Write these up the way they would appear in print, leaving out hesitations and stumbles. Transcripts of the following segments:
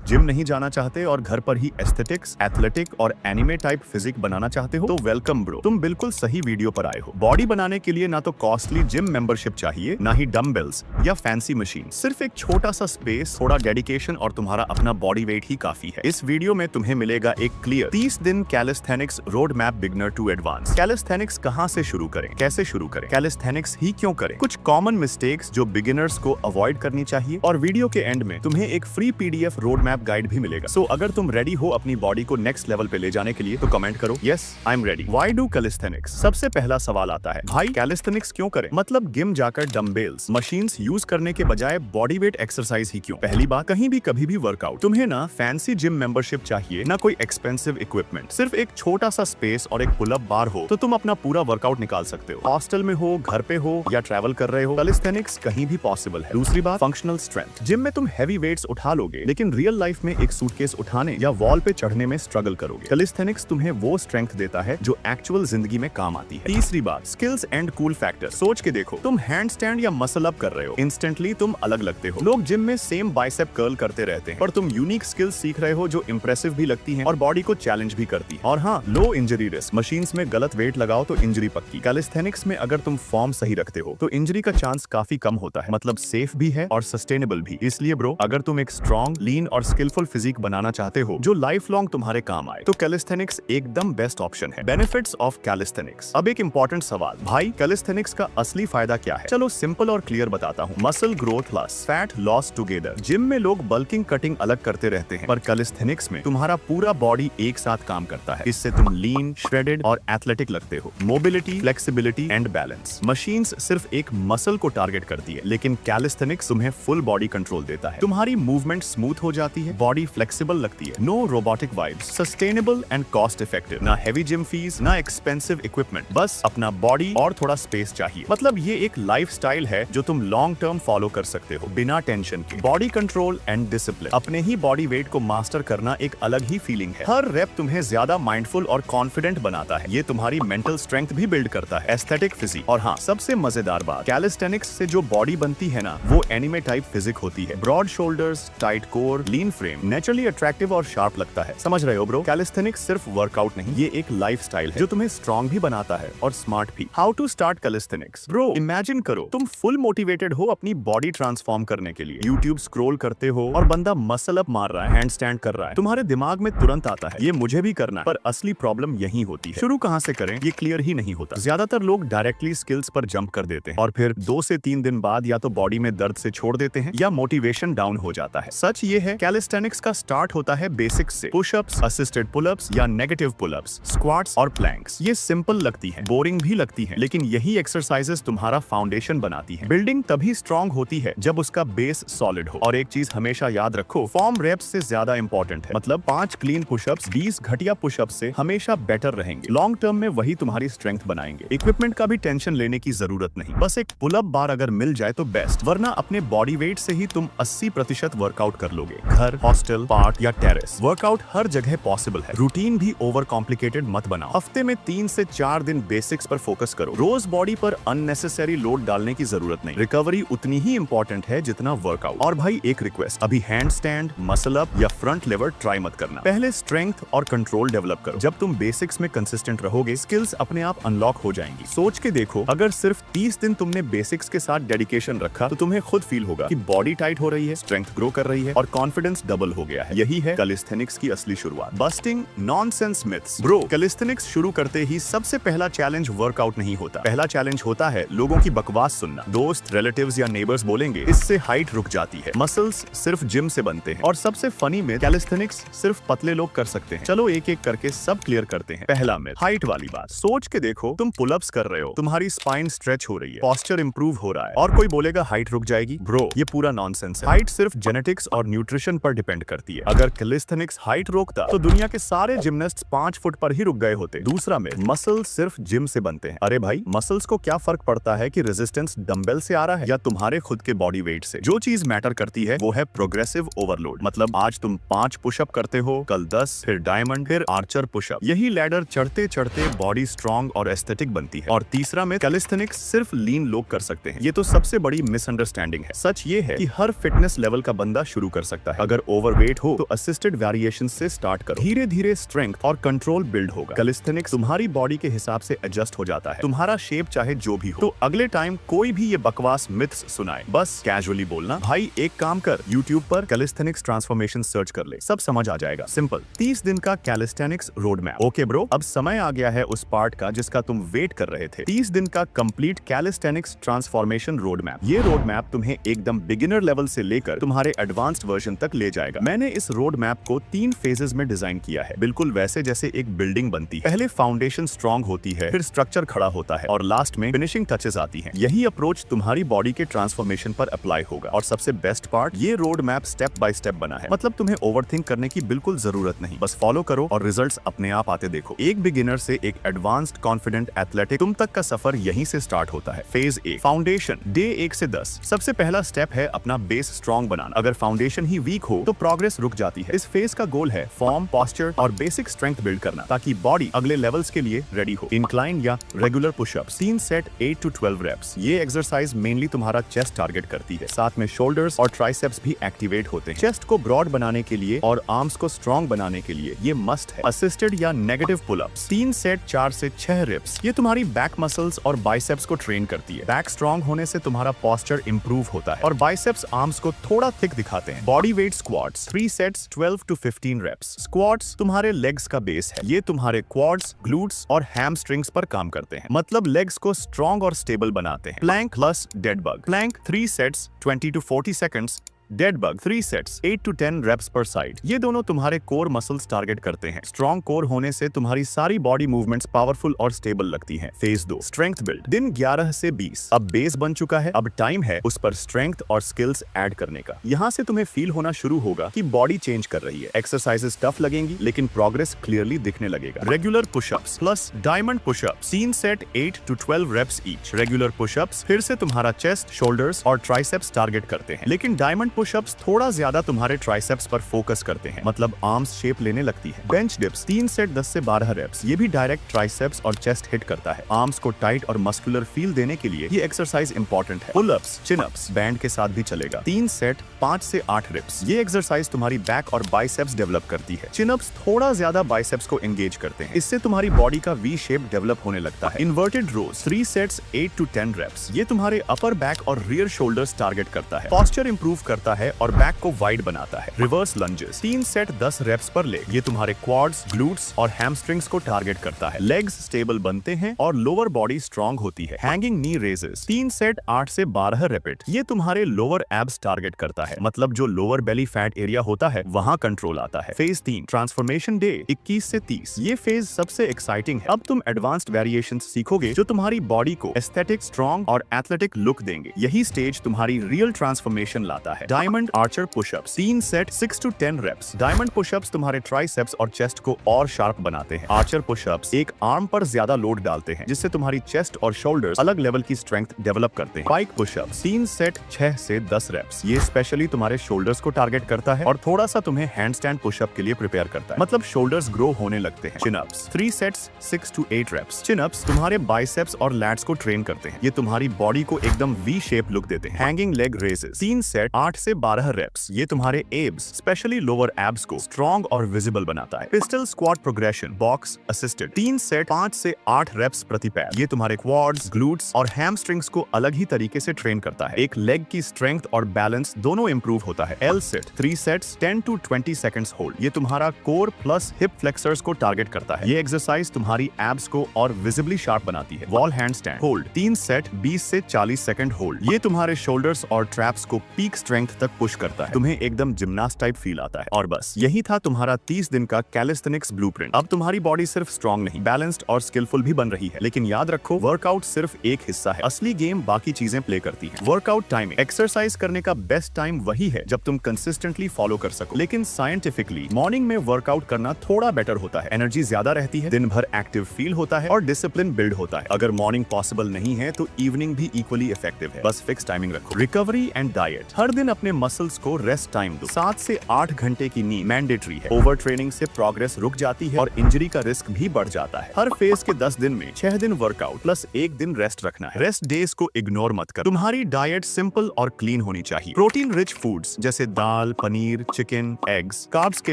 Gym नहीं जाना चाहते और घर पर ही एस्थेटिक्स, एथलेटिक और एनिमे टाइप फिजिक बनाना चाहते हो तो वेलकम ब्रो, तुम बिल्कुल सही वीडियो पर आए हो। बॉडी बनाने के लिए ना तो कॉस्टली जिम मेंबरशिप चाहिए, ना ही डम्बेल्स या फैंसी मशीन। सिर्फ एक छोटा सा स्पेस, थोड़ा डेडिकेशन और तुम्हारा अपना बॉडी वेट ही काफी है। इस वीडियो में तुम्हें मिलेगा एक क्लियर 30 दिन calisthenics road map beginner to advance. Calisthenics कहाँ से शुरू करें, कैसे शुरू करें, कैलिस्थेनिक्स ही क्यों करें, कुछ कॉमन मिस्टेक्स जो बिगिनर्स को अवॉइड करनी चाहिए, और वीडियो के एंड में तुम्हें एक free PDF road map guide भी मिलेगा। सो अगर तुम रेडी हो अपनी बॉडी को नेक्स्ट लेवल पे ले जाने के लिए तो कमेंट करो yes I am ready. Why do calisthenics? सबसे पहला सवाल आता है, भाई कैलिस्थेनिक्स क्यों करें? मतलब जिम जाकर डम्बेल्स, मशीन्स यूज करने के बजाय बॉडी वेट एक्सरसाइज ही क्यों? पहली बात, कहीं भी कभी भी वर्कआउट। तुम्हें ना फैंसी जिम मेंबरशिप चाहिए, ना कोई एक्सपेंसिव इक्विपमेंट। सिर्फ एक छोटा सा स्पेस और एक पुल अप बार हो तो तुम अपना पूरा वर्कआउट निकाल सकते हो। हॉस्टल में हो, घर पे हो या ट्रैवल कर रहे हो, कैलिस्थेनिक्स कहीं भी पॉसिबल है। दूसरी बात, फंक्शनल स्ट्रेंथ। जिम में तुम हैवी वेट्स उठा लोगे, लेकिन रियल लाइफ में एक सूटकेस उठाने या वॉल पे चढ़ने में स्ट्रगल करोगे। कैलिस्थेनिक्स तुम्हें वो स्ट्रेंथ देता है जो एक्चुअल जिंदगी में काम आती है। तीसरी बात, स्किल्स एंड कूल फैक्टर। सोच के देखो, तुम हैंड स्टैंड या मसल अप कर रहे हो, इंस्टेंटली तुम अलग लगते हो। लोग जिम में सेम बाइसेप कर्ल करते रहते हैं, पर तुम यूनिक स्किल्स सीख रहे हो जो इंप्रेसिव भी लगती हैं और बॉडी को चैलेंज भी करती है। और हाँ, लो इंजरी रिस्क। मशीन्स में गलत वेट लगाओ तो इंजरी पक्की। कैलिस्थेनिक्स में अगर तुम फॉर्म सही रखते हो तो इंजरी का चांस काफी कम होता है, मतलब सेफ भी है और सस्टेनेबल भी। इसलिए ब्रो, अगर तुम एक स्ट्रॉन्ग, लीन और स्किलफुल फिजिक बनाना चाहते हो जो लाइफ लॉन्ग तुम्हारे काम आए तो कैलिस्थेनिक्स एकदम बेस्ट ऑप्शन है। Benefits of calisthenics. अब एक इंपॉर्टेंट सवाल, भाई कैलिस्थेनिक्स का असली फायदा क्या है? चलो सिंपल और क्लियर बताता हूँ। Muscle growth plus fat loss together. Gym में लोग बल्किंग, कटिंग अलग करते रहते हैं, पर कैलिस्थेनिक्स में तुम्हारा पूरा बॉडी एक साथ काम करता है। इससे तुम लीन, श्रेडेड और एथलेटिक लगते हो। Mobility, flexibility and balance. Machines सिर्फ एक मसल को टारगेट करती है, लेकिन कैलिस्थेनिक्स तुम्हें फुल बॉडी कंट्रोल देता है। तुम्हारी मूवमेंट स्मूथ हो जाती है, बॉडी फ्लेक्सिबल लगती है। No robotic vibes, sustainable and cost effective. ना हैवी जिम फीस, ना एक्सपेंसिव इक्विपमेंट, बस अपना बॉडी और थोड़ा स्पेस चाहिए। मतलब ये एक लाइफस्टाइल है जो तुम लॉन्ग टर्म फॉलो कर सकते हो बिना टेंशन के। Body control and discipline. अपने ही बॉडी वेट को मास्टर करना एक अलग ही फीलिंग है। हर रेप तुम्हें ज्यादा माइंडफुल और कॉन्फिडेंट बनाता है। ये तुम्हारी मेंटल स्ट्रेंथ भी बिल्ड करता है, एस्थेटिक फिजिक। और हाँ, सबसे मजेदार बात, कैलिस्थेनिक्स से जो बॉडी बनती है ना, वो एनिमे टाइप फिजिक होती है। ब्रॉड शोल्डर्स, टाइट कोर, लीन फ्रेम, नेचुरली अट्रैक्टिव और शार्प लगता है। समझ रहे हो ब्रो? कैलिस्थेनिक्स सिर्फ वर्कआउट नहीं, ये एक लाइफस्टाइल है जो तुम्हें स्ट्रॉन्ग भी बनाता है और स्मार्ट भी। How to start calisthenics? Bro, imagine करो तुम फुल मोटिवेटेड हो अपनी बॉडी ट्रांसफॉर्म करने के लिए। यूट्यूब स्क्रॉल करते हो और बंदा मसल अप मार रहा है, हैंड स्टैंड कर रहा है। तुम्हारे दिमाग में तुरंत आता है ये मुझे भी करना है, पर असली प्रॉब्लम यही होती है। शुरू कहाँ से करें ये क्लियर ही नहीं होता। ज्यादातर लोग डायरेक्टली स्किल्स पर जंप कर देते हैं और फिर 2 से 3 दिन बाद या तो बॉडी में दर्द से छोड़ देते हैं या मोटिवेशन डाउन हो जाता है। सच ये है, कैलिस्थेनिक्स का स्टार्ट होता है बेसिक्स से। पुशअप्स, असिस्टेड पुलअप्स या नेगेटिव पुलअप्स, स्क्वाट्स और प्लैंक्स। ये सिंपल लगती हैं, बोरिंग भी लगती हैं, लेकिन यही एक्सरसाइजेस तुम्हारा फाउंडेशन बनाती हैं। बिल्डिंग तभी स्ट्रॉन्ग होती है जब उसका बेस सॉलिड हो। और एक चीज हमेशा याद रखो, फॉर्म रेप्स से ज्यादा इंपॉर्टेंट है। मतलब 5 क्लीन पुशअप्स 20 घटिया पुशअप्स से हमेशा बेटर रहेंगे। लॉन्ग टर्म में वही तुम्हारी स्ट्रेंथ बनाएंगे। इक्विपमेंट का भी टेंशन लेने की जरूरत नहीं, बस एक पुलअप बार अगर मिल जाए तो बेस्ट, वरना अपने बॉडी वेट से ही तुम 80% वर्कआउट कर लोगे। घर, हॉस्टल, पार्क या टेरेस, वर्कआउट हर जगह पॉसिबल है। रूटीन भी ओवर कॉम्प्लिकेटेड मत बनाओ। हफ्ते में 3 से 4 दिन बेसिक्स पर फोकस करो। रोज बॉडी पर अननेसेसरी लोड डालने की जरूरत नहीं। रिकवरी उतनी ही इंपॉर्टेंट है जितना वर्कआउट। और भाई एक रिक्वेस्ट, अभी हैंड स्टैंड, मसल अप या फ्रंट लेवर ट्राई मत करना। पहले स्ट्रेंथ और कंट्रोल डेवलप करो। जब तुम बेसिक्स में कंसिस्टेंट रहोगे, स्किल्स अपने आप अनलॉक हो जाएंगी। सोच के देखो, अगर सिर्फ 30 दिन तुमने बेसिक्स के साथ डेडिकेशन रखा तो तुम्हें खुद फील होगा कि बॉडी टाइट हो रही है, स्ट्रेंथ ग्रो कर रही है और कॉन्फिडेंस डबल हो गया है। यही है कैलिस्थेनिक्स की असली शुरुआत। Busting nonsense myths. Bro, calisthenics शुरू करते ही सबसे पहला चैलेंज वर्कआउट नहीं होता। पहला चैलेंज होता है लोगों की बकवास सुनना। दोस्त, रिलेटिव्स या नेबर्स बोलेंगे इससे हाइट रुक जाती है, मसल्स सिर्फ जिम से बनते हैं। और सबसे फनी में, कैलिस्थेनिक्स सिर्फ पतले लोग कर सकते हैं। चलो एक एक करके सब क्लियर करते हैं। पहला मिथ, हाइट वाली बात। सोच के देखो, तुम पुलअप्स कर रहे हो, तुम्हारी स्पाइन स्ट्रेच हो रही है, पोस्चर इंप्रूव हो रहा है, और कोई बोलेगा हाइट रुक जाएगी। ब्रो, ये पूरा नॉनसेंस है। हाइट सिर्फ जेनेटिक्स और न्यूट्रिशन पर डिपेंड करती है। अगर कैलिस्थेनिक्स हाइट रोकता तो दुनिया के सारे जिमनास्ट 5 फुट पर ही रुक गए होते। दूसरा मिथ, मसल्स सिर्फ जिम से बनते हैं। अरे भाई, मसल्स को क्या फर्क पड़ता है कि रेजिस्टेंस डंबल से आ रहा है या तुम्हारे खुद के बॉडी वेट से? जो चीज मैटर करती है वो है प्रोग्रेसिव ओवरलोड। मतलब आज तुम 5 पुशअप करते हो, कल 10, फिर डायमंड, फिर आर्चर पुशअप। यही लैडर चढ़ते चढ़ते बॉडी स्ट्रॉन्ग और एस्थेटिक बनती है। और तीसरा में, कैलिस्थेनिक्स सिर्फ लीन लोग कर सकते हैं। ये तो सबसे बड़ी मिसअंडरस्टैंडिंग है। सच ये है कि हर फिटनेस लेवल का बंदा शुरू कर सकता है। अगर अगर ओवरवेट हो तो असिस्टेड वेरिएशन से स्टार्ट करो। धीरे धीरे स्ट्रेंथ और कंट्रोल बिल्ड होगा। कैलिस्थेनिक्स तुम्हारी बॉडी के हिसाब से एडजस्ट हो जाता है, तुम्हारा शेप चाहे जो भी हो। तो अगले टाइम कोई भी ये बकवास मिथ्स सुनाए, बस कैजुअली बोलना, भाई एक काम कर, यूट्यूब पर कैलिस्थेनिक्स ट्रांसफॉर्मेशन सर्च कर ले, सब समझ आ जाएगा। सिंपल 30 दिन का calisthenics road map. Okay bro, अब समय आ गया है उस पार्ट का जिसका तुम वेट कर रहे थे। 30 दिन का complete calisthenics transformation road map. ये रोड मैप तुम्हें एकदम बिगिनर लेवल से लेकर तुम्हारे एडवांस्ड वर्जन तक ले जाएगा। मैंने इस रोड मैप को 3 फेजेस में डिजाइन किया है, बिल्कुल वैसे जैसे एक बिल्डिंग बनती है। पहले फाउंडेशन स्ट्रॉन्ग होती है, फिर स्ट्रक्चर खड़ा होता है और लास्ट में फिनिशिंग टचेस आती हैं। यही अप्रोच तुम्हारी बॉडी के ट्रांसफॉर्मेशन पर अप्लाई होगा। और सबसे बेस्ट पार्ट, ये road map step by step बना है, मतलब तुम्हें ओवरथिंक करने की बिल्कुल जरूरत नहीं। बस फॉलो करो और रिजल्ट्स अपने आप आते देखो। एक बिगिनर से एक एडवांस्ड कॉन्फिडेंट एथलेटिक तुम तक का सफर यहीं से स्टार्ट होता है। फेज ए, फाउंडेशन, डे 1 से 10। सबसे पहला स्टेप है अपना बेस स्ट्रॉन्ग बनाना। अगर फाउंडेशन ही वीक हो तो प्रोग्रेस रुक जाती है। इस फेज का गोल है फॉर्म, पोस्चर और बेसिक स्ट्रेंथ बिल्ड करना, ताकि बॉडी अगले लेवल्स के लिए रेडी हो। इंक्लाइन या regular pushups, 3 set 8 to 12 reps. ये एक्सरसाइज मेनली तुम्हारा चेस्ट टारगेट करती है, साथ में शोल्डर्स और ट्राइसेप्स भी एक्टिवेट होते हैं। चेस्ट को ब्रॉड बनाने के लिए और आर्म्स को स्ट्रॉन्ग बनाने के लिए ये मस्ट है। असिस्टेड या नेगेटिव पुलअप्स, 3 सेट 4 से 6 रेप्स। ये तुम्हारी बैक मसल्स और बाइसेप्स को ट्रेन करती है। बैक स्ट्रॉन्ग होने से तुम्हारा पोस्चर इंप्रूव होता है और बाइसेप्स आर्म्स को थोड़ा थिक दिखाते हैं। Body weight squats, 3 sets 12 to 15 reps. Squats तुम्हारे लेग्स का बेस है, ये तुम्हारे क्वाड्स, ग्लूट्स और हैमस्ट्रिंग्स पर काम करते हैं, मतलब लेग्स को स्ट्रॉन्ग और स्टेबल बनाते हैं। Plank plus dead bug, plank 3 sets 20 to 40 seconds, dead bug 3 sets 8 to 10 reps per side. ये दोनों तुम्हारे कोर मसल्स टारगेट करते हैं। स्ट्रॉन्ग कोर होने से तुम्हारी सारी बॉडी मूवमेंट्स पावरफुल और स्टेबल लगती हैं। फेज 2, स्ट्रेंथ बिल्ड, दिन 11 से 20। अब बेस बन चुका है, अब टाइम है उस पर स्ट्रेंथ और स्किल्स ऐड करने का। यहाँ से तुम्हें फील होना शुरू होगा कि बॉडी चेंज कर रही है। एक्सरसाइजेस टफ लगेंगी लेकिन प्रोग्रेस क्लियरली दिखने लगेगा। Regular pushups plus diamond pushups, 3 set 8 to 12 reps each. Regular pushups फिर से तुम्हारा चेस्ट, शोल्डर्स और ट्राइसेप्स टारगेट करते हैं, लेकिन डायमंड पुशअप्स थोड़ा ज्यादा तुम्हारे ट्राइसेप्स पर फोकस करते हैं, मतलब आर्म्स शेप लेने लगती है। बेंच डिप्स, 3 सेट 10 से 12 रेप्स। ये भी डायरेक्ट ट्राइसेप्स और चेस्ट हिट करता है। आर्म्स को टाइट और मस्कुलर फील देने के लिए ये एक्सरसाइज इंपॉर्टेंट है। Pull ups, chin ups band के साथ भी चलेगा, 3 सेट 5 से 8 रेप्स। ये एक्सरसाइज तुम्हारी बैक और बाइसेप्स डेवलप करती है। चिन अप्स थोड़ा ज्यादा बाइसेप्स को एंगेज करते हैं, इससे तुम्हारी बॉडी का वी शेप डेवलप होने लगता है। Inverted rows, 3 sets 8 to 10 reps. ये तुम्हारे अपर बैक और रियर शोल्डर्स टारगेट करता है, पोस्चर इंप्रूव करता है और बैक को वाइड बनाता है। रिवर्स लंजेस, 3 सेट 10 रेप्स पर लेग। ये तुम्हारे क्वाड्स, ग्लूट्स और हैमस्ट्रिंग्स को टारगेट करता है। लेग्स स्टेबल बनते हैं और लोअर बॉडी स्ट्रॉन्ग होती है। हैंगिंग नी रेजेस, 3 सेट 8 से 12 रिपीट। ये तुम्हारे लोअर एब्स टारगेट करता है, मतलब जो लोअर बेली फैट एरिया होता है वहां कंट्रोल आता है। फेज 3, ट्रांसफॉर्मेशन डे 21 से 30। ये फेज सबसे एक्साइटिंग है। अब तुम एडवांस्ड वेरिएशंस सीखोगे जो तुम्हारी बॉडी को एस्थेटिक, स्ट्रॉन्ग और एथलेटिक लुक देंगे। यही स्टेज तुम्हारी रियल ट्रांसफॉर्मेशन लाता है। Diamond archer pushups, 3 set 6 to 10 reps. Diamond pushups तुम्हारे ट्राइसेप्स और चेस्ट को और शार्प बनाते हैं। आर्चर पुशअप्स एक आर्म पर ज्यादा लोड डालते हैं, जिससे तुम्हारी चेस्ट और शोल्डर्स अलग लेवल की स्ट्रेंथ डेवलप करते हैं। पाइक पुशअप्स, 3 सेट 6 से 10 रेप्स। ये स्पेशली तुम्हारे शोल्डर्स को टारगेट करता है और थोड़ा सा तुम्हें हैंडस्टैंड पुशअप के लिए प्रिपेयर करता है, मतलब शोल्डर्स ग्रो होने लगते हैं। Chin ups, 3 sets 6 to 8 reps. Chin ups तुम्हारे बाइसेप्स और लैट्स को ट्रेन करते हैं। ये तुम्हारी बॉडी को एकदम वी शेप लुक देते हैं। हैंगिंग लेग रेजेस, 3 सेट 8 से 12 रेप्स। ये तुम्हारे एब्स, स्पेशली लोअर एब्स को स्ट्रॉन्ग और विजिबल बनाता है। Pistol squat progression, box assisted, 3 set 5 से 8 रेप्स प्रति पैर। ये तुम्हारे क्वाड्स, ग्लूट्स और हैमस्ट्रिंग्स को अलग ही तरीके से ट्रेन करता है। एक लेग की स्ट्रेंथ और बैलेंस दोनों इंप्रूव होता है। L set, 3 sets 10 to 20 seconds hold. ये तुम्हारा कोर प्लस हिप फ्लेक्सर्स को टारगेट करता है। ये एक्सरसाइज तुम्हारी एब्स को और विजिबली शार्प बनाती है। Wall hand stand hold, 3 set 20 से 40 सेकंड होल्ड। ये तुम्हारे शोल्डर्स और ट्रैप्स को पीक स्ट्रेंथ तक पुश करता है। तुम्हें एकदम जिम्नास्ट टाइप फील आता है। और बस यही था तुम्हारा 30 दिन का कैलिस्थेनिक्स ब्लूप्रिंट। अब तुम्हारी बॉडी सिर्फ स्ट्रॉन्ग नहीं, बैलेंस्ड और स्किलफुल भी बन रही है। लेकिन याद रखो, वर्कआउट सिर्फ एक हिस्सा है, असली गेम बाकी चीजें प्ले करती है। वर्कआउट टाइमिंग, एक्सरसाइज करने का बेस्ट टाइम वही है जब तुम कंसिस्टेंटली फॉलो कर सको, लेकिन साइंटिफिकली मॉर्निंग में वर्कआउट करना थोड़ा बेटर होता है। एनर्जी ज्यादा रहती है, दिन भर एक्टिव फील होता है और डिसिप्लिन बिल्ड होता है। अगर मॉर्निंग पॉसिबल नहीं है तो इवनिंग भी इक्वली इफेक्टिव है। बस फिक्स टाइमिंग रखो। रिकवरी एंड डाइट, हर दिन अपने मसल्स को रेस्ट टाइम दो। 7 से 8 घंटे की नींद मैंडेटरी है। ओवर ट्रेनिंग से प्रोग्रेस रुक जाती है और इंजरी का रिस्क भी बढ़ जाता है। हर फेज के 10 दिन में 6 दिन वर्कआउट प्लस 1 दिन रेस्ट रखना है। रेस्ट डेज को इग्नोर मत करो। तुम्हारी डाइट सिंपल और क्लीन होनी चाहिए। प्रोटीन रिच फूड्स जैसे दाल, पनीर, चिकन, एग्स। कार्ब्स के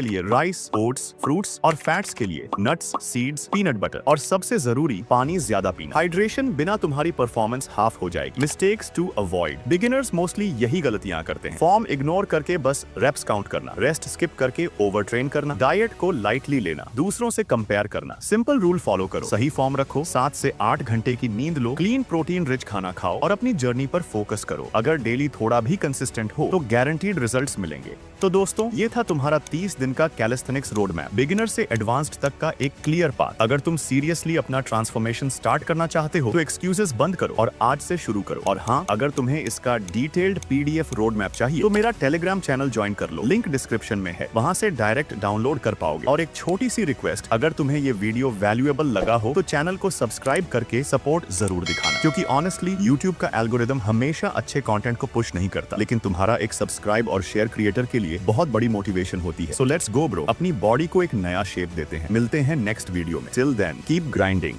लिए राइस, ओट्स, फ्रूट्स और फैट्स के लिए नट्स, सीड्स, पीनट बटर और सबसे जरूरी पानी ज्यादा पीना। हाइड्रेशन बिना तुम्हारी परफॉर्मेंस हाफ हो जाएगी। Mistakes to avoid. Beginners mostly यही गलतियां करते हैं। फॉर्म इग्नोर करके बस रेप्स काउंट करना, रेस्ट स्किप करके ओवर ट्रेन करना, डाइट को लाइटली लेना, दूसरों से कंपेयर करना। सिंपल रूल फॉलो करो, सही फॉर्म रखो, 7 से 8 घंटे की नींद लो, क्लीन प्रोटीन रिच खाना खाओ और अपनी जर्नी पर फोकस करो। अगर डेली थोड़ा भी कंसिस्टेंट हो तो गारंटीड रिजल्ट्स मिलेंगे। तो दोस्तों, ये था तुम्हारा 30 दिन का कैलिस्थेनिक्स रोड मैप, बिगिनर से एडवांस्ड तक का एक क्लियर पाथ। अगर तुम सीरियसली अपना ट्रांसफॉर्मेशन स्टार्ट करना चाहते हो तो एक्सक्यूजेस बंद करो और आज से शुरू करो। और हाँ, अगर तुम्हें इसका डिटेल्ड PDF रोड मैप चाहिए तो मेरा टेलीग्राम चैनल ज्वाइन कर लो, लिंक डिस्क्रिप्शन में है, वहां से डायरेक्ट डाउनलोड कर पाओगे। और एक छोटी सी रिक्वेस्ट, अगर तुम्हें ये वीडियो वैल्यूएबल लगा हो तो चैनल को सब्सक्राइब करके सपोर्ट जरूर दिखाना, क्योंकि ऑनेस्टली यूट्यूब का एल्गोरिदम हमेशा अच्छे कंटेंट को पुश नहीं करता, लेकिन तुम्हारा एक सब्सक्राइब और शेयर क्रिएटर के लिए बहुत बड़ी मोटिवेशन होती है। सो लेट्स गो ब्रो, अपनी बॉडी को एक नया शेप देते हैं। मिलते हैं नेक्स्ट वीडियो में। Till then keep grinding.